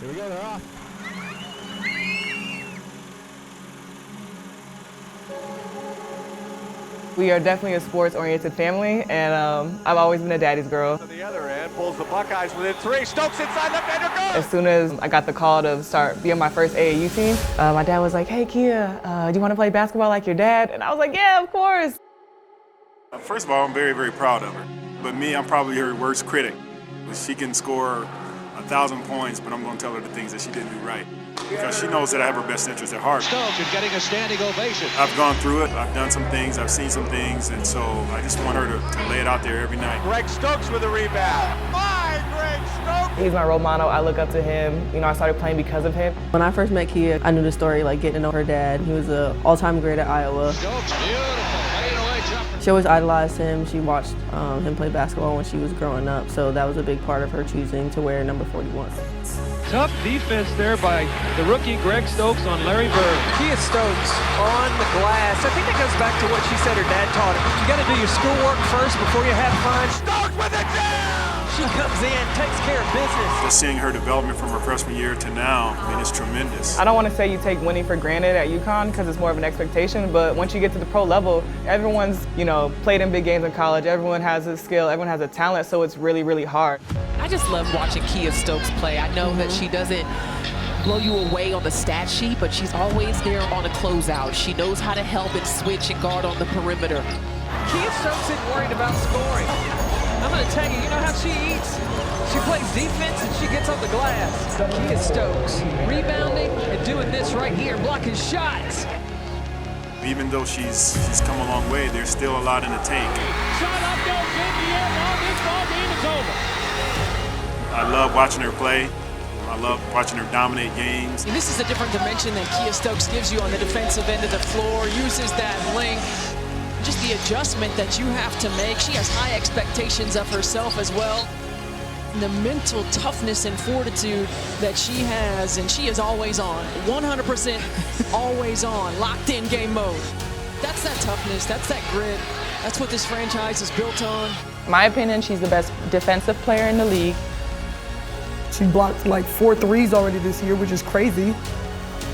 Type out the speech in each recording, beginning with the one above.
Here we go, they're off. We are definitely a sports-oriented family, and I've always been a daddy's girl. To the other end, pulls the Buckeyes within 3. Stokes inside left hander, good! As soon as I got the call to start being my first AAU team, my dad was like, "Hey, Kiah, do you want to play basketball like your dad?" And I was like, "Yeah, of course." First of all, I'm very, very proud of her. But me, I'm probably her worst critic. She can score 1,000 points, but I'm going to tell her the things that she didn't do right. Because she knows that I have her best interest at heart. Stokes is getting a standing ovation. I've gone through it, I've done some things, I've seen some things, and so I just want her to lay it out there every night. Greg Stokes with a rebound. My Greg Stokes! He's my role model. I look up to him. You know, I started playing because of him. When I first met Kiah, I knew the story, like getting to know her dad. He was an all-time great at Iowa. Stokes, beautiful, laying away jumper. She always idolized him. She watched him play basketball when she was growing up, so that was a big part of her choosing to wear number 41. Tough defense there by the rookie Greg Stokes on Larry Bird. Kiah Stokes on the glass. I think that goes back to what she said her dad taught her. You got to do your schoolwork first before you have fun. Stokes with a jam! She comes in, takes care of business. Just seeing her development from her freshman year to now, I mean, it's tremendous. I don't want to say you take winning for granted at UConn because it's more of an expectation, but once you get to the pro level, everyone's, you know, played in big games in college. Everyone has a skill, everyone has a talent, so it's really, really hard. I just love watching Kiah Stokes play. I know that she doesn't blow you away on the stat sheet, but she's always there on a closeout. She knows how to help and switch and guard on the perimeter. Kiah Stokes isn't worried about scoring. I'm going to tell you, you know how she eats? She plays defense and she gets on the glass. Kiah Stokes rebounding and doing this right here, blocking shots. Even though she's come a long way, there's still a lot in the tank. Shot up, goes in the air. Now this ball game is over. I love watching her play. I love watching her dominate games. And this is a different dimension than Kiah Stokes gives you on the defensive end of the floor, uses that length. Just the adjustment that you have to make. She has high expectations of herself as well. And the mental toughness and fortitude that she has, and she is always on, 100% always on, locked in game mode. That's that toughness, that's that grit. That's what this franchise is built on. In my opinion, she's the best defensive player in the league. She blocked like 4 threes already this year, which is crazy.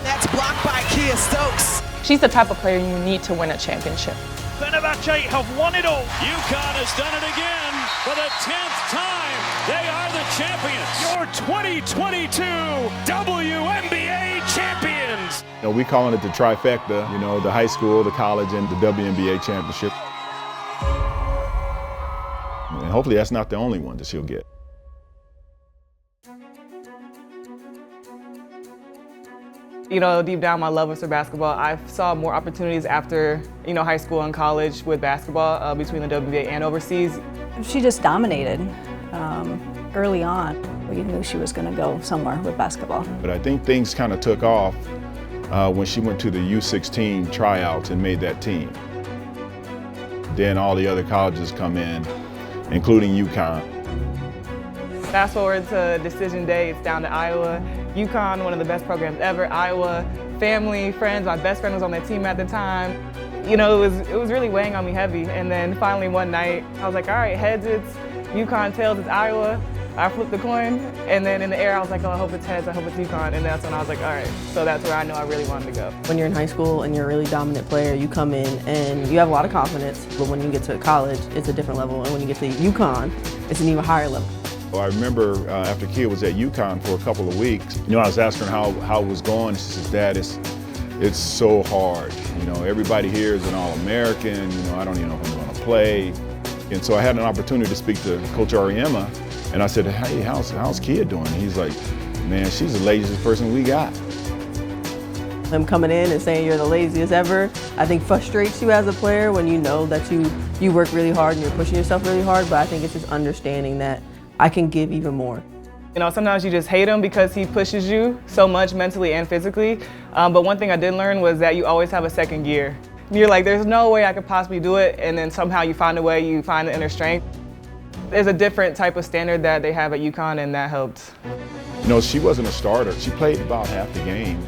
That's blocked by Kiah Stokes. She's the type of player you need to win a championship. Fenerbahce have won it all. UConn has done it again for the 10th time. They are the champions. Your 2022 WNBA champions. You know, we calling it the trifecta, you know, the high school, the college, and the WNBA championship. And hopefully that's not the only one that she'll get. You know, deep down, my love was for basketball. I saw more opportunities after, you know, high school and college with basketball between the WNBA and overseas. She just dominated early on. We knew she was going to go somewhere with basketball. But I think things kind of took off when she went to the U16 tryouts and made that team. Then all the other colleges come in, including UConn. Fast forward to decision day, it's down to Iowa. UConn, one of the best programs ever. Iowa, family, friends, my best friend was on that team at the time. You know, it was really weighing on me heavy. And then finally one night, I was like, all right, heads it's UConn, tails it's Iowa. I flipped the coin, and then in the air I was like, oh, I hope it's heads, I hope it's UConn. And that's when I was like, all right, so that's where I know I really wanted to go. When you're in high school and you're a really dominant player, you come in and you have a lot of confidence, but when you get to college, it's a different level. And when you get to UConn, it's an even higher level. Well, I remember after Kiah was at UConn for a couple of weeks, you know, I was asking her how it was going. She says, Dad, it's so hard. You know, everybody here is an All-American. You know, I don't even know if I'm going to play. And so I had an opportunity to speak to Coach Ariema, and I said, hey, how's Kiah doing? And he's like, man, she's the laziest person we got. Him coming in and saying you're the laziest ever, I think frustrates you as a player when you know that you work really hard and you're pushing yourself really hard, but I think it's just understanding that I can give even more. You know, sometimes you just hate him because he pushes you so much mentally and physically. But one thing I did learn was that you always have a second gear. You're like, there's no way I could possibly do it, and then somehow you find a way, you find the inner strength. There's a different type of standard that they have at UConn, and that helped. You know, she wasn't a starter. She played about half the game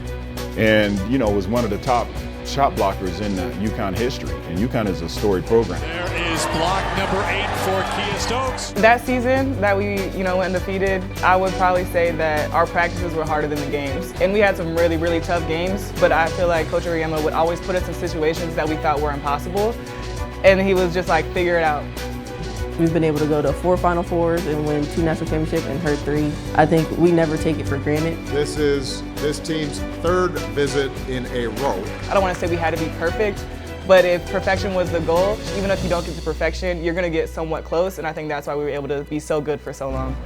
and, you know, was one of the top shot blockers in UConn history, and UConn is a storied program. There is block number 8 for Kiah Stokes. That season that we, went undefeated, I would probably say that our practices were harder than the games. And we had some really, really tough games, but I feel like Coach Auriemma would always put us in situations that we thought were impossible. And he was just like, figure it out. We've been able to go to 4 Final Fours and win 2 national championships and hurt 3. I think we never take it for granted. This is this team's 3rd visit in a row. I don't want to say we had to be perfect, but if perfection was the goal, even if you don't get to perfection, you're going to get somewhat close, and I think that's why we were able to be so good for so long.